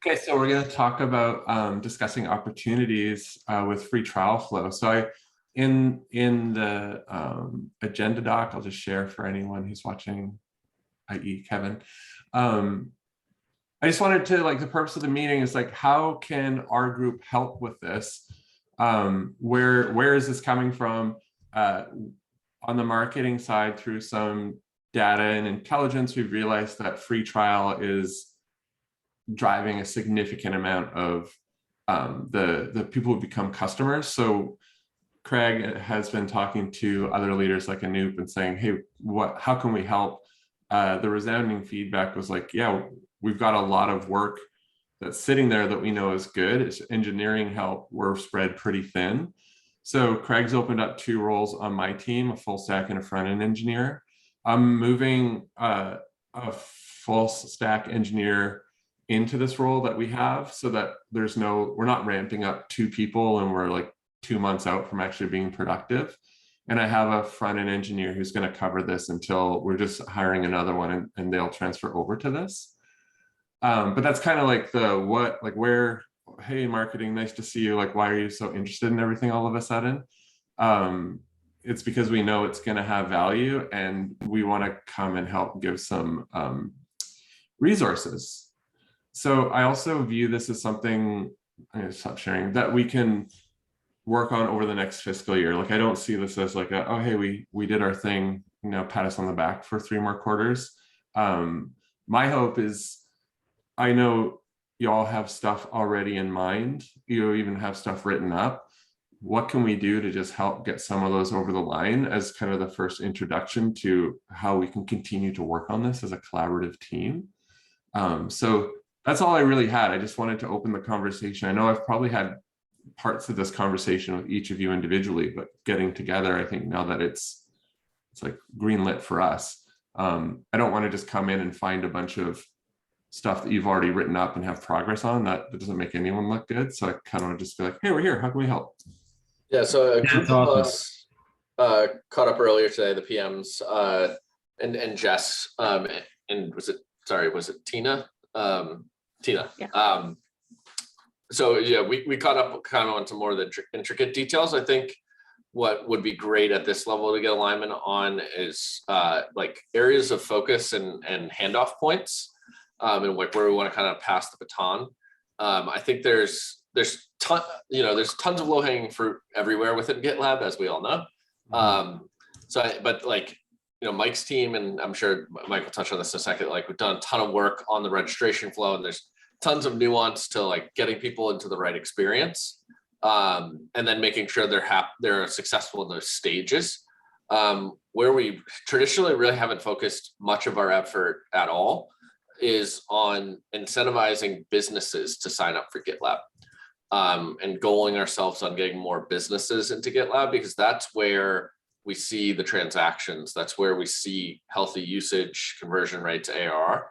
Okay, so we're going to talk about discussing opportunities with free trial flow. In the agenda doc, I'll just share for anyone who's watching, i.e. Kevin. I just wanted to, like, the purpose of the meeting is like, how can our group help with this? Where is this coming from? On the marketing side, through some data and intelligence, we've realized that free trial is driving a significant amount of the people who become customers. So Craig has been talking to other leaders like Anoop and saying, hey, how can we help? The resounding feedback was like, yeah, we've got a lot of work that's sitting there that we know is good. It's engineering help. We're spread pretty thin. So Craig's opened up 2 roles on my team, a full stack and a front end engineer. I'm moving a full stack engineer into this role that we have, so that we're not ramping up 2 people and we're like 2 months out from actually being productive. And I have a front end engineer who's going to cover this until we're just hiring another one, and they'll transfer over to this. But that's kind of like where, hey, marketing, nice to see you. Like, why are you so interested in everything all of a sudden? It's because we know it's going to have value, and we want to come and help give some resources. So I also view this as something, I'm going to stop sharing, that we can work on over the next fiscal year. Like, I don't see this as like, oh, hey, we did our thing, pat us on the back for 3 more quarters. My hope is, I know you all have stuff already in mind. You even have stuff written up. What can we do to just help get some of those over the line as kind of the first introduction to how we can continue to work on this as a collaborative team? So that's all I really had. I just wanted to open the conversation. I know I've probably had parts of this conversation with each of you individually, but getting together, I think now that it's like green lit for us. I don't want to just come in and find a bunch of stuff that you've already written up and have progress on. That doesn't make anyone look good. So I kind of want to just be like, hey, we're here. How can we help? Yeah, so a group of us caught up earlier today, the PMs and Jess, and was it Tina? Tina. Yeah. So yeah, we caught up kind of on some more of the intricate details. I think what would be great at this level to get alignment on is like areas of focus and handoff points, and like where we want to kind of pass the baton. I think there's tons of low hanging fruit everywhere within GitLab, as we all know. But like, Mike's team, and I'm sure Mike will touch on this in a second, like we've done a ton of work on the registration flow, and there's tons of nuance to like getting people into the right experience, and then making sure they're successful in those stages. Where we traditionally really haven't focused much of our effort at all is on incentivizing businesses to sign up for GitLab, and goaling ourselves on getting more businesses into GitLab, because that's where we see the transactions. That's where we see healthy usage, conversion rates, ARR.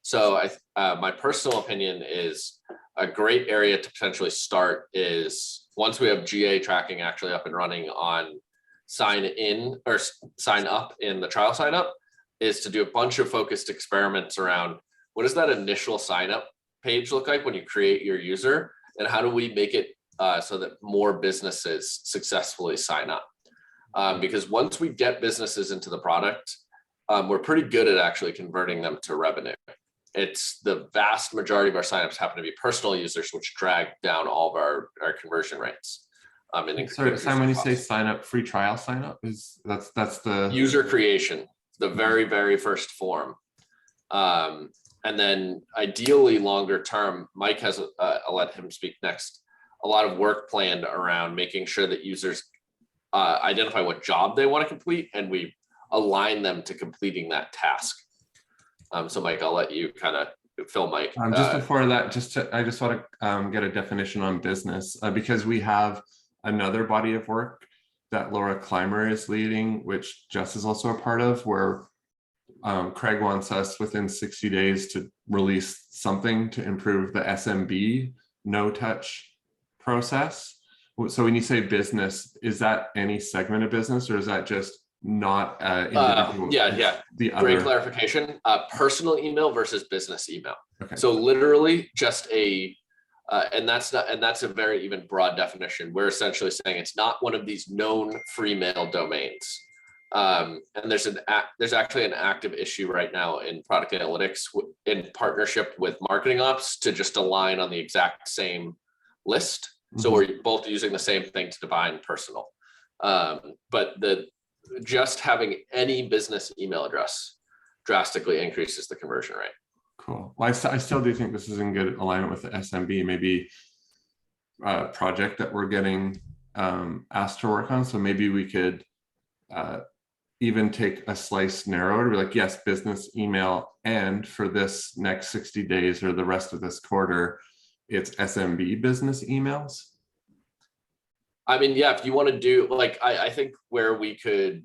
So my personal opinion is a great area to potentially start is once we have GA tracking actually up and running on sign in or sign up in the trial sign up, is to do a bunch of focused experiments around what does that initial sign up page look like when you create your user, and how do we make it so that more businesses successfully sign up? Because once we get businesses into the product, we're pretty good at actually converting them to revenue. It's the vast majority of our signups happen to be personal users, which drag down all of our conversion rates. Sorry, Simon, when you say sign up, free trial sign up, that's the user creation, the very, very first form. And then ideally longer term, Mike has, I'll let him speak next, a lot of work planned around making sure that users identify what job they want to complete, and we align them to completing that task. So Mike, I'll let you kind of fill Mike. Just before that, I just want to get a definition on business, because we have another body of work that Laura Clymer is leading, which Jess is also a part of, where Craig wants us within 60 days to release something to improve the SMB no-touch process. So when you say business, is that any segment of business, or is that just not individual. Yeah. The Great other. clarification. Personal email versus business email. Okay. So literally just and that's a very even broad definition. We're essentially saying it's not one of these known free mail domains. And there's actually an active issue right now in product analytics in partnership with marketing ops to just align on the exact same list. So we're both using the same thing to define personal. But just having any business email address drastically increases the conversion rate. Cool. Well, I still do think this is in good alignment with the SMB, maybe a project that we're getting asked to work on. So maybe we could even take a slice narrower to be like, yes, business email, and for this next 60 days or the rest of this quarter, it's SMB business emails. I mean, yeah, if you want to do like, I think where we could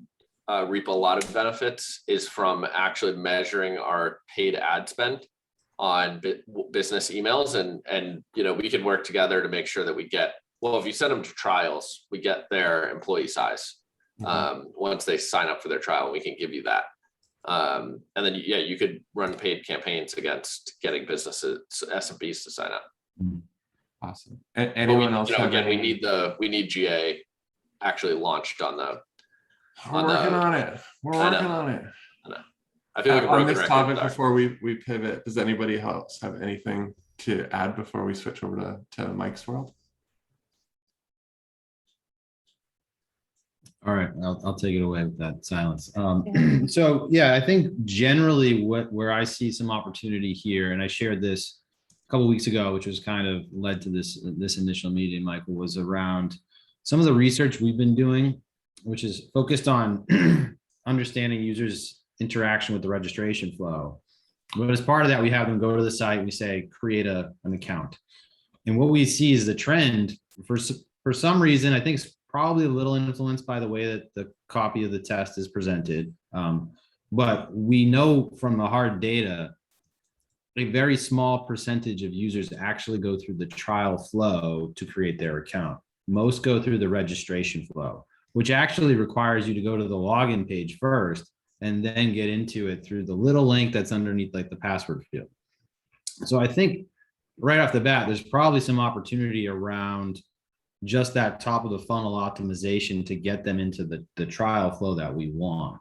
reap a lot of benefits is from actually measuring our paid ad spend on business emails, and we can work together to make sure that we get, well, if you send them to trials, we get their employee size. Once they sign up for their trial, we can give you that. And then, yeah, you could run paid campaigns against getting businesses, SMBs to sign up. Awesome. Anyone else? Again, we need GA actually launched on the. We're working on it. We're working on it. I know. I feel like on this topic before we pivot, does anybody else have anything to add before we switch over to Mike's world? All right, I'll take it away with that silence. So yeah, I think generally where I see some opportunity here, and I shared this a couple of weeks ago, which was kind of led to this initial meeting, Michael, was around some of the research we've been doing, which is focused on understanding users' interaction with the registration flow. But as part of that, we have them go to the site and we say, create an account. And what we see is the trend for some reason, I think it's probably a little influenced by the way that the copy of the test is presented. But we know from the hard data, a very small percentage of users actually go through the trial flow to create their account. Most go through the registration flow, which actually requires you to go to the login page first and then get into it through the little link that's underneath like the password field. So I think right off the bat, there's probably some opportunity around just that top of the funnel optimization to get them into the trial flow that we want.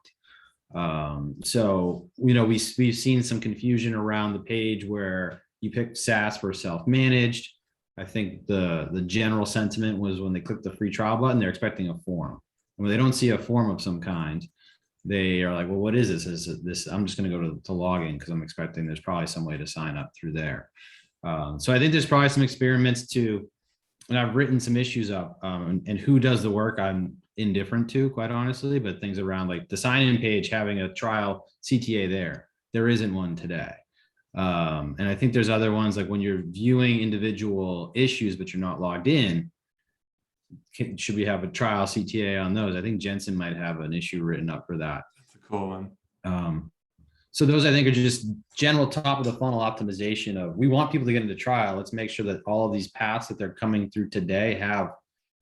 So, we've seen some confusion around the page where you pick SaaS for self-managed. I think the general sentiment was when they click the free trial button, they're expecting a form. And when they don't see a form of some kind, they are like, well, what is this? Is this? I'm just going to go to login because I'm expecting there's probably some way to sign up through there. So I think there's probably some experiments and I've written some issues up, and who does the work I'm indifferent to, quite honestly, but things around like the sign-in page, having a trial CTA there isn't one today. And I think there's other ones, like when you're viewing individual issues, but you're not logged in, should we have a trial CTA on those? I think Jensen might have an issue written up for that. That's a cool one. So those, I think, are just general top of the funnel optimization of, we want people to get into trial. Let's make sure that all of these paths that they're coming through today have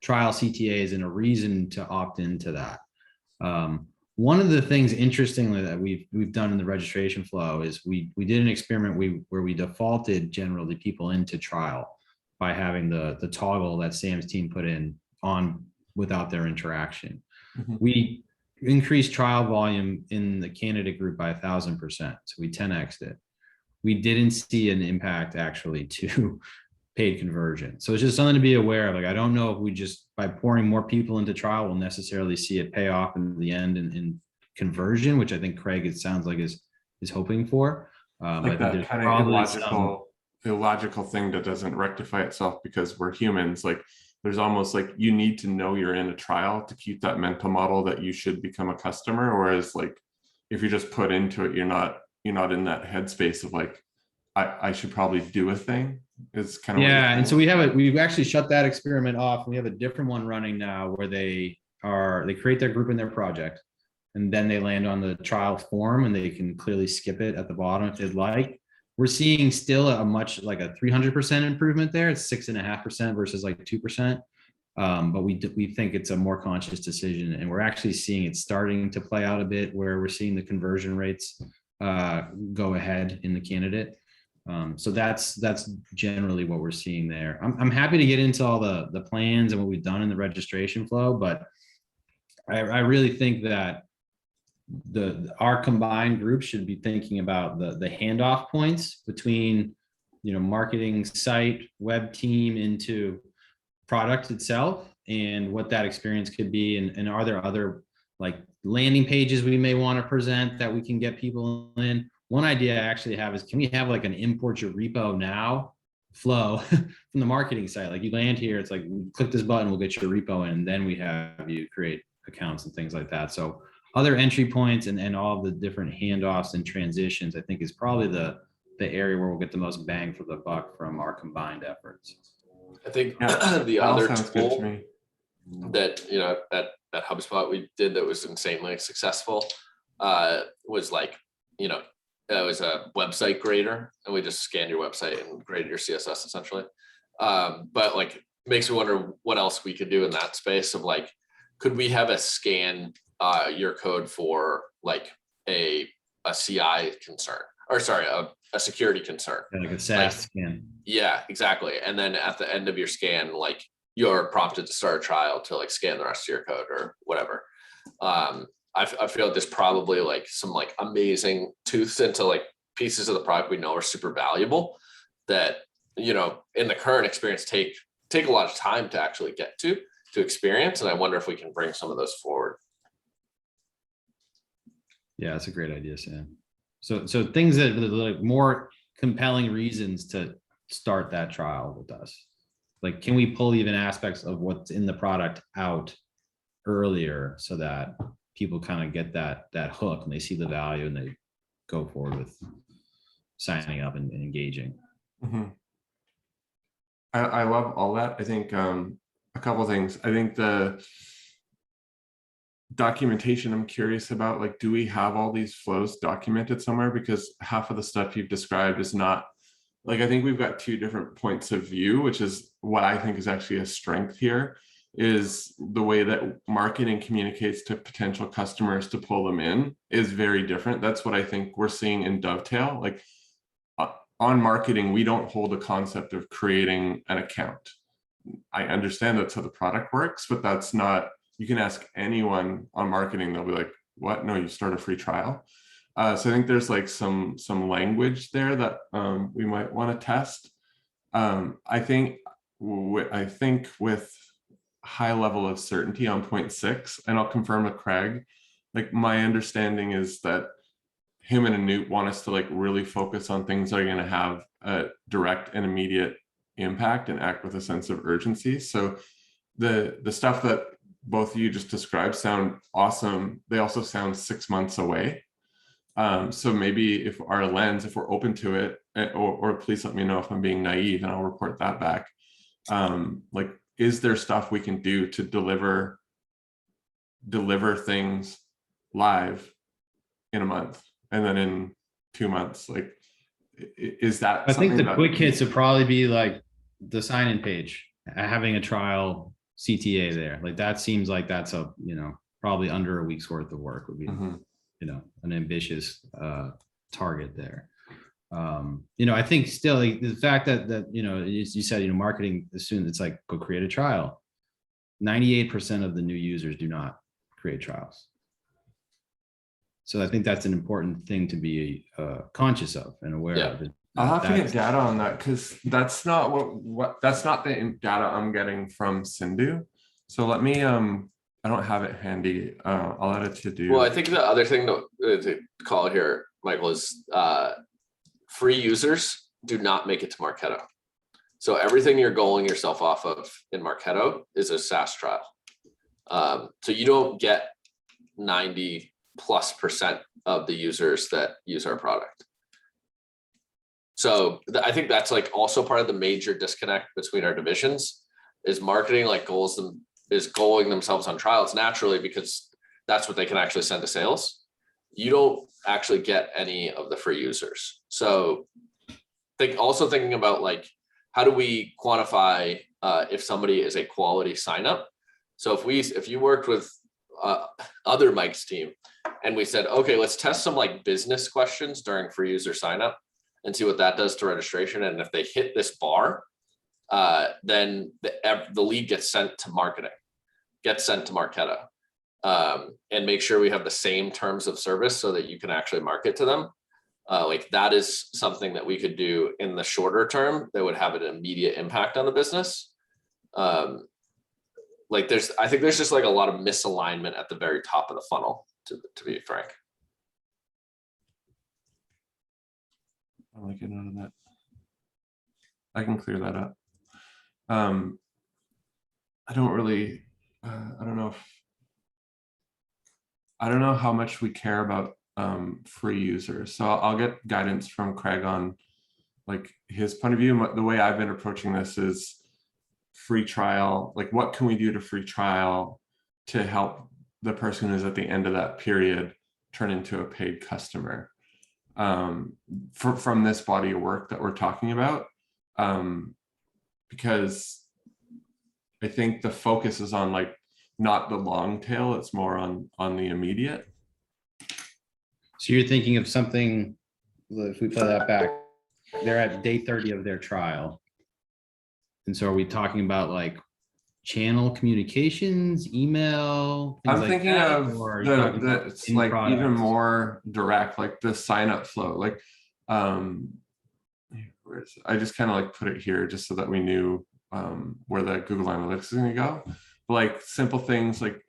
trial CTAs and a reason to opt into that. One of the things, interestingly, that we've done in the registration flow is we did an experiment where we defaulted generally people into trial by having the toggle that Sam's team put in on without their interaction. We increased trial volume in the candidate group by 1,000%. So we 10x'd it. We didn't see an impact actually to paid conversion. So it's just something to be aware of. Like, I don't know if we just, by pouring more people into trial, will necessarily see it pay off in the end in conversion, which I think Craig, it sounds like is hoping for. Like that kind of illogical thing that doesn't rectify itself because we're humans. Like, there's almost like you need to know you're in a trial to keep that mental model that you should become a customer. Whereas like, if you just put into it, you're not in that headspace of like, I should probably do a thing. It's kind of, yeah. And so we've actually shut that experiment off. We have a different one running now where they create their group in their project, and then they land on the trial form and they can clearly skip it at the bottom if they'd like. We're seeing still a much like a 300% improvement there. It's 6.5% versus like 2%. But we think it's a more conscious decision, and we're actually seeing it starting to play out a bit, where we're seeing the conversion rates go ahead in the candidate. So that's generally what we're seeing there. I'm happy to get into all the plans and what we've done in the registration flow, but I really think that our combined group should be thinking about the handoff points between, marketing site, web team into product itself, and what that experience could be. And are there other like landing pages we may want to present that we can get people in? One idea I actually have is, can we have like an import your repo now flow from the marketing site? Like, you land here, it's like, click this button, we'll get your repo in, and then we have you create accounts and things like that. So other entry points and all of the different handoffs and transitions, I think, is probably the area where we'll get the most bang for the buck from our combined efforts. I think Yeah, the that other sounds good to tool me. that at HubSpot we did that was insanely successful was like, it was a website grader, and we just scanned your website and graded your CSS essentially. But like, makes me wonder what else we could do in that space of like, could we have a scan your code for like a CI concern, or sorry, a security concern, Like a SaaS scan. Yeah, exactly. And then at the end of your scan, like, you're prompted to start a trial to like scan the rest of your code or whatever. I feel like there's probably like some like amazing tooths into like pieces of the product we know are super valuable that, in the current experience take a lot of time to actually get to experience. And I wonder if we can bring some of those forward. Yeah, that's a great idea, Sam. So things that are like more compelling reasons to start that trial with us. Like, can we pull even aspects of what's in the product out earlier so that people kind of get that hook and they see the value and they go forward with signing up and engaging. Mm-hmm. I love all that. I think a couple of things. I think the documentation I'm curious about, like, do we have all these flows documented somewhere? Because half of the stuff you've described is not, like, I think we've got two different points of view, which is what I think is actually a strength here, is the way that marketing communicates to potential customers to pull them in is very different. That's what I think we're seeing in Dovetail. Like, on marketing, we don't hold a concept of creating an account. I understand that's how the product works, but that's not, you can ask anyone on marketing, they'll be like, what? No, you start a free trial. So I think there's like some language there that we might want to test. I think with high level of certainty on 0.6, and I'll confirm with Craig, like, my understanding is that him and Anoop want us to like really focus on things that are going to have a direct and immediate impact and act with a sense of urgency. So the stuff that both of you just described sound awesome. They also sound 6 months away. So maybe if our lens, if we're open to it, or please let me know if I'm being naive and I'll report that back. Like, is there stuff we can do to deliver things live in a month and then in 2 months? Like, is that? I think the quick hits would probably be like the sign-in page, having a trial CTA there. Like, that seems like that's a, probably under a week's worth of work would be, an ambitious target there. I think still, like, the fact that as you said, marketing, as soon it's like, go create a trial. 98% of the new users do not create trials. So I think that's an important thing to be conscious of and aware of. I'll have to get data on that, because that's not that's not the data I'm getting from Sindhu. So let me I don't have it handy. I'll add it to do. Well, I think the other thing to call here, Michael, is free users do not make it to Marketo. So everything you're goaling yourself off of in Marketo is a SaaS trial. So you don't get 90+% of the users that use our product. So I think that's like also part of the major disconnect between our divisions, is marketing like is goaling themselves on trials naturally because that's what they can actually send to sales. You don't actually get any of the free users. So also thinking about like, how do we quantify if somebody is a quality sign up. So if you worked with other Mike's team and we said, okay, let's test some like business questions during free user sign up and see what that does to registration. And if they hit this bar, then the lead gets sent to marketing, gets sent to Marketo, and make sure we have the same terms of service so that you can actually market to them. Like that is something that we could do in the shorter term that would have an immediate impact on the business. Like I think there's just like a lot of misalignment at the very top of the funnel, to be frank. I'll make a note of that. I can clear that up. I don't really, I don't know how much we care about free users. So I'll get guidance from Craig on like his point of view. The way I've been approaching this is free trial. Like what can we do to free trial to help the person who's at the end of that period turn into a paid customer from this body of work that we're talking about. Because I think the focus is on like not the long tail, it's more on the immediate. So you're thinking of something, if we play that back, they're at day 30 of their trial. And so are we talking about like channel communications, email? I'm thinking of it's like products? Even more direct, like the sign up flow. Like, I just kind of like put it here just so that we knew where the Google Analytics is going to go. But like simple things like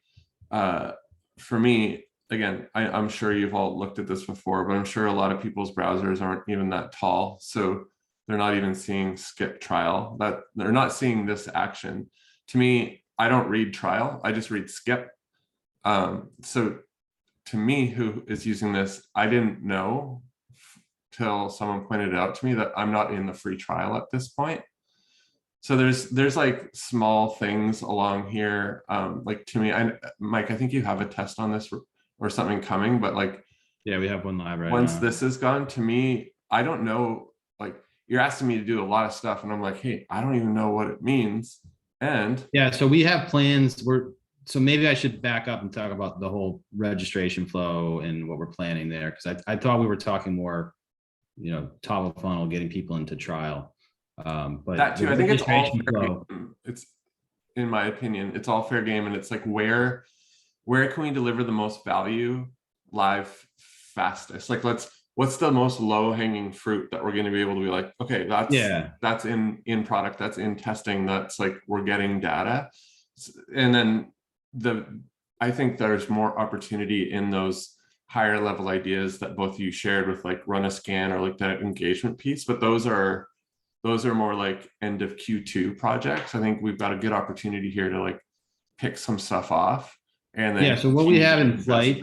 for me, again, I'm sure you've all looked at this before, but I'm sure a lot of people's browsers aren't even that tall. So they're not even seeing skip trial, that they're not seeing this action. To me, I don't read trial, I just read skip. So to me, who is using this, I didn't know till someone pointed it out to me that I'm not in the free trial at this point. So there's like small things along here. Like to me, Mike, I think you have a test on this or something coming, but like, yeah, we have one live right now. Once this is gone, to me, I don't know, like you're asking me to do a lot of stuff and I'm like, hey, I don't even know what it means. And yeah, so we have plans. So maybe I should back up and talk about the whole registration flow and what we're planning there. Cause I thought we were talking more, top of funnel, getting people into trial. But that too, I think it's all fair game. It's, in my opinion, it's all fair game. And it's like, where can we deliver the most value live fastest? Like, what's the most low hanging fruit that we're going to be able to be like, okay, that's in product, that's in testing, that's like, we're getting data. And then I think there's more opportunity in those higher level ideas that both of you shared with like run a scan or like that engagement piece, but those are more like end of Q2 projects. I think we've got a good opportunity here to like pick some stuff off. And then so what we have in flight,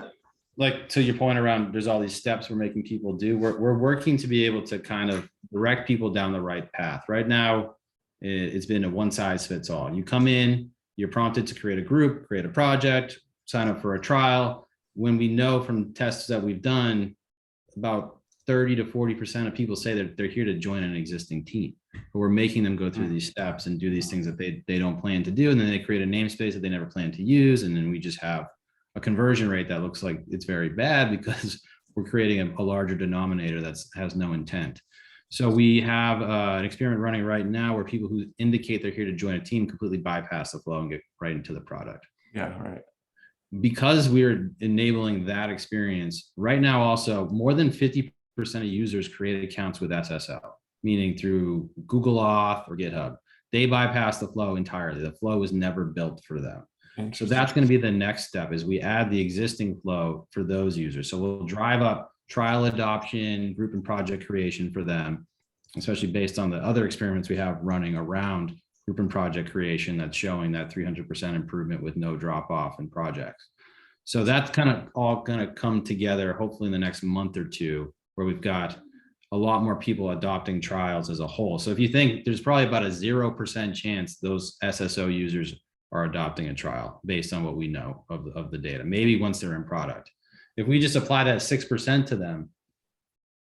like to your point around, there's all these steps we're making people do. We're working to be able to kind of direct people down the right path. Right now, it's been a one size fits all. You come in, you're prompted to create a group, create a project, sign up for a trial. When we know from tests that we've done, about 30 to 40% of people say that they're here to join an existing team, but we're making them go through these steps and do these things that they don't plan to do. And then they create a namespace that they never plan to use. And then we just have a conversion rate that looks like it's very bad because we're creating a larger denominator that has no intent. So we have an experiment running right now where people who indicate they're here to join a team completely bypass the flow and get right into the product. Yeah, right. Because we're enabling that experience right now, also more than 50% of users create accounts with SSO, meaning through Google Auth or GitHub. They bypass the flow entirely. The flow was never built for them. So that's going to be the next step, is we add the existing flow for those users. So we'll drive up trial adoption, group and project creation for them, especially based on the other experiments we have running around group and project creation that's showing that 300% improvement with no drop off in projects. So that's kind of all going to come together, hopefully in the next month or two, where we've got a lot more people adopting trials as a whole. So if you think, there's probably about a 0% chance those SSO users are adopting a trial based on what we know of the data, maybe once they're in product. If we just apply that 6% to them,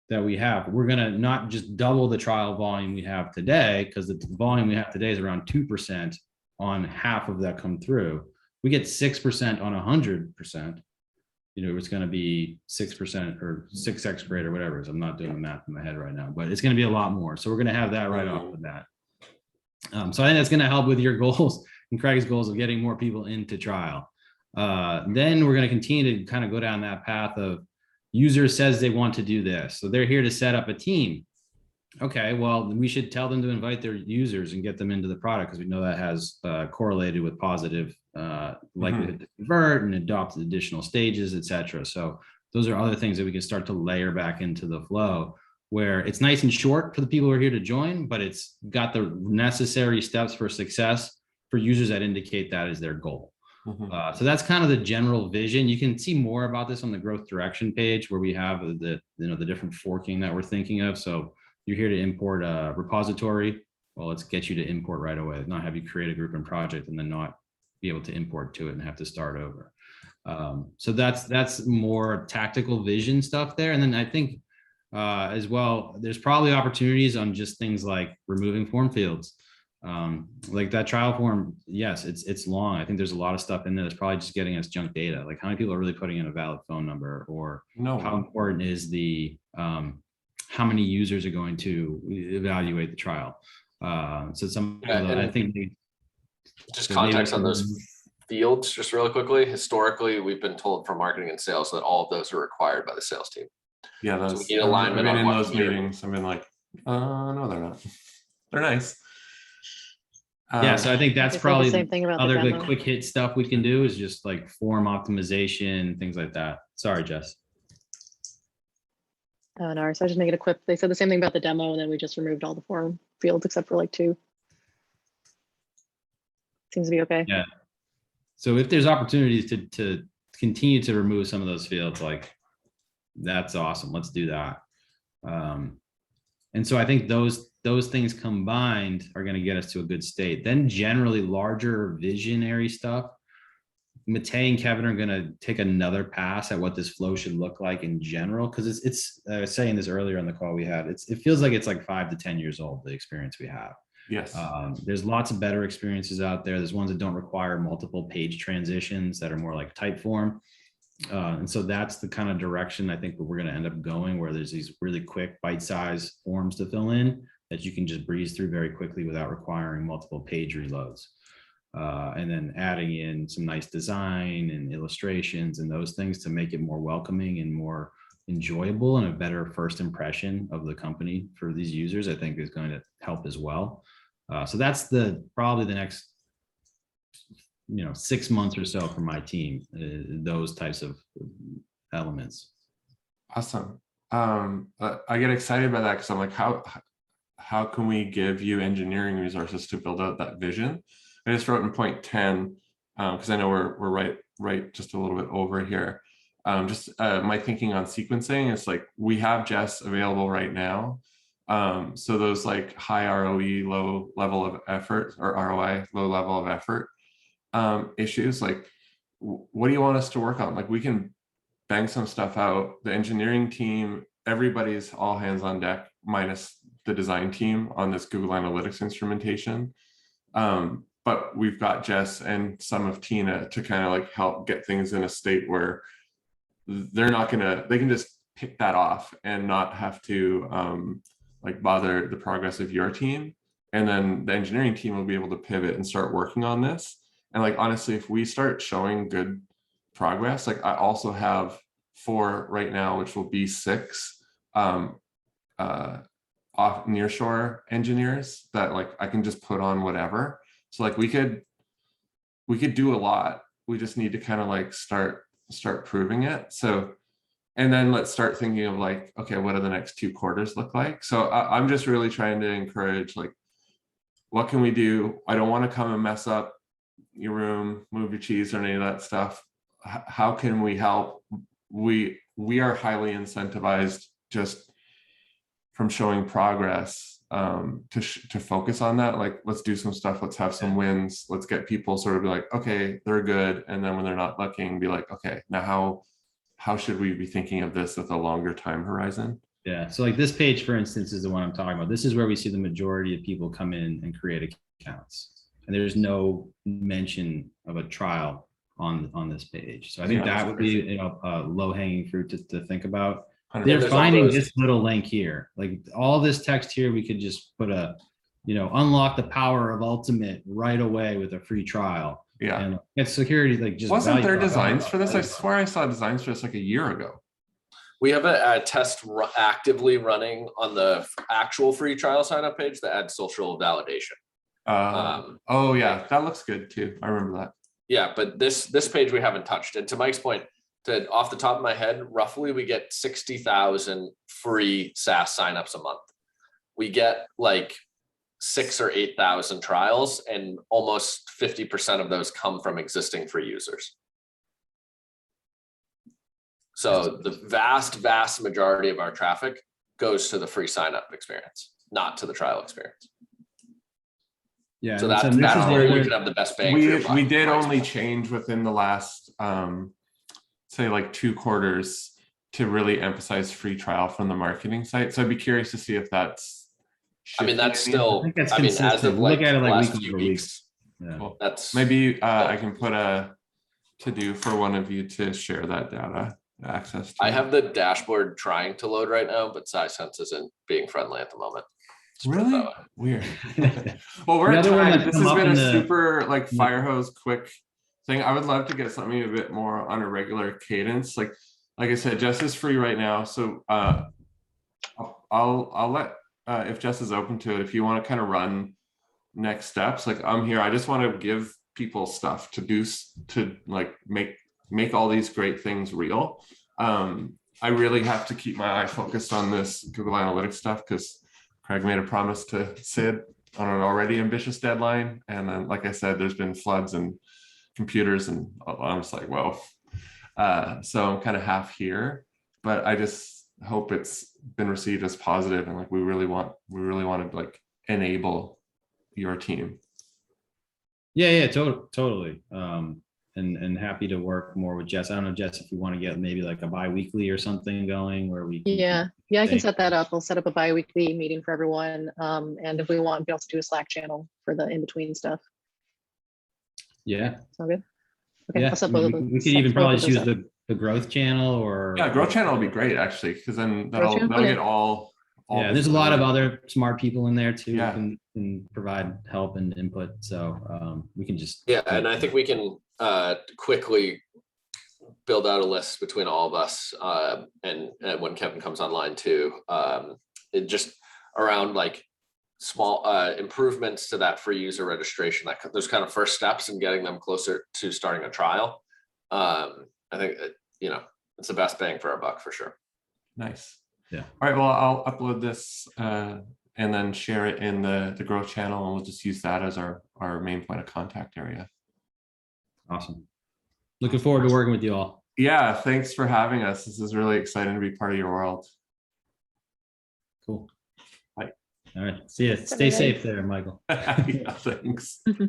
that we have. We're going to not just double the trial volume we have today, because the volume we have today is around 2% on half of that come through. We get 6% on 100%. It's going to be 6% or 6x grade or whatever. So I'm not doing the math in my head right now, but it's going to be a lot more. So we're going to have that right off of that. So I think that's going to help with your goals and Craig's goals of getting more people into trial. Then we're going to continue to kind of go down that path of user says they want to do this. So they're here to set up a team. Okay, well, we should tell them to invite their users and get them into the product, because we know that has correlated with positive likelihood to convert and adopt additional stages, et cetera. So those are other things that we can start to layer back into the flow, where it's nice and short for the people who are here to join, but it's got the necessary steps for success for users that indicate that is their goal. So that's kind of the general vision. You can see more about this on the growth direction page, where we have the different forking that we're thinking of. So you're here to import a repository. Well, let's get you to import right away, not have you create a group and project and then not be able to import to it and have to start over. So that's more tactical vision stuff there. And then I think as well, there's probably opportunities on just things like removing form fields. Like that trial form, yes, it's long. I think there's a lot of stuff in there that's probably just getting us junk data. Like how many people are really putting in a valid phone number, or how important is the how many users are going to evaluate the trial. So I think just context on those fields, just really quickly. Historically, we've been told from marketing and sales that all of those are required by the sales team. Yeah, that's, so we need alignment. I've been in those meetings. I've been like, no, they're not. They're nice. Yeah, so I think that's probably the same thing about other good quick hit stuff we can do is just like form optimization, things like that. Sorry, Jess. Oh, no, so I just make it a quick. They said the same thing about the demo, and then we just removed all the form fields except for like 2. Seems to be okay. Yeah. So if there's opportunities to continue to remove some of those fields, like that's awesome. Let's do that. And so I think those things combined are going to get us to a good state. Then generally larger visionary stuff, Matei and Kevin are going to take another pass at what this flow should look like in general. Cause it's I was saying this earlier on the call we had, it feels like it's like 5 to 10 years old, the experience we have. Yes. There's lots of better experiences out there. There's ones that don't require multiple page transitions that are more like type form. And so that's the kind of direction I think we're going to end up going, where there's these really quick bite-sized forms to fill in that you can just breeze through very quickly without requiring multiple page reloads. And then adding in some nice design and illustrations and those things to make it more welcoming and more enjoyable and a better first impression of the company for these users, I think is going to help as well. So that's probably the next 6 months or so for my team, those types of elements. Awesome. I get excited about that because I'm like, how can we give you engineering resources to build out that vision? I just wrote in point 10 because I know we're right just a little bit over here. My thinking on sequencing is like we have Jess available right now. So those like high ROE, low level of effort, or ROI, low level of effort issues, like what do you want us to work on? Like we can bang some stuff out. The engineering team, everybody's all hands on deck minus the design team on this Google Analytics instrumentation. But we've got Jess and some of Tina to kind of like help get things in a state where they can just pick that off and not have to like bother the progress of your team. And then the engineering team will be able to pivot and start working on this. And like, honestly, if we start showing good progress, like I also have 4 right now, which will be 6 off nearshore engineers that like I can just put on whatever. So like we could do a lot. We just need to kind of like start proving it. So, and then let's start thinking of like, okay, what do the next 2 quarters look like? So I'm just really trying to encourage like, what can we do? I don't want to come and mess up your room, move your cheese or any of that stuff. How can we help? We are highly incentivized just from showing progress to focus on that. Like, let's do some stuff. Let's have some wins. Let's get people sort of be like, okay, they're good. And then when they're not looking, be like, okay, now how should we be thinking of this with a longer time horizon? Yeah. So like this page, for instance, is the one I'm talking about. This is where we see the majority of people come in and create accounts. And there's no mention of a trial on this page. So I think Yeah, that that's would be, a low hanging fruit to think about. 100%. They're there's all finding those- this little link here, like all this text here, we could just put a, unlock the power of Ultimate right away with a free trial. Yeah. And it's security, like just. Wasn't there value prop, designs for this? I value prop. swear I saw designs for this like a year ago. We have a test actively running on the actual free trial sign up page that adds social validation. Oh yeah, that looks good too. I remember that. Yeah, but this page we haven't touched. And to Mike's point, off the top of my head, roughly we get 60,000 free SaaS signups a month. We get like 6,000 or 8,000 trials, and almost 50% of those come from existing free users. So the vast majority of our traffic goes to the free sign up experience, not to the trial experience. Yeah. So and that's this is where where we can have the best bang for your buck. We did only change within the last say like 2 quarters to really emphasize free trial from the marketing site. So I'd be curious to see if that's I mean, that's shifting any. still, I think that's I mean, as consistent. of Look like at it the like last week few over week. weeks, Yeah. Cool. that's Maybe I can put a to-do for one of you to share that data access to. I have the dashboard trying to load right now, but SciSense isn't being friendly at the moment. Just put it Really that way. weird. Well, we're The other one trying. that's This come has up been in a the- super like fire hose quick thing. I would love to get something a bit more on a regular cadence. Like I said, Jess is free right now, so I'll let if Jess is open to it. If you want to kind of run next steps, like I'm here. I just want to give people stuff to do to like make all these great things real. I really have to keep my eye focused on this Google Analytics stuff because Craig made a promise to Sid on an already ambitious deadline. And then, like I said, there's been floods and computers and I'm just like, whoa. So I'm kind of half here, but I just hope it's been received as positive and like we really want to like enable your team. Yeah, totally. And happy to work more with Jess. I don't know, Jess, if you want to get maybe like a bi-weekly or something going where we can Yeah, I can Thank- set that up. I'll set up a bi-weekly meeting for everyone. And if we want, we can also do a Slack channel for the in-between stuff. Yeah. Sound good? Okay, Yeah. I'll set I mean, both of we those- could even set both probably of just those use up. the growth channel or Yeah, Growth Channel would be great actually, because then Growth Channel? that'll Okay. get all Yeah, the there's a lot of stuff. other smart people in there too Yeah. who can provide help and input. So we can just Yeah, and I think we can quickly build out a list between all of us and when Kevin comes online too. It just around like small improvements to that free user registration, that those kind of first steps and getting them closer to starting a trial. I think it's the best bang for our buck for sure. Nice. Yeah. All right. Well, I'll upload this and then share it in the Growth Channel, and we'll just use that as our main point of contact area. Awesome. Looking forward to working with you all. Yeah. Thanks for having us. This is really exciting to be part of your world. Cool. Bye. All right. See ya. Stay safe there, Michael. Yeah, thanks.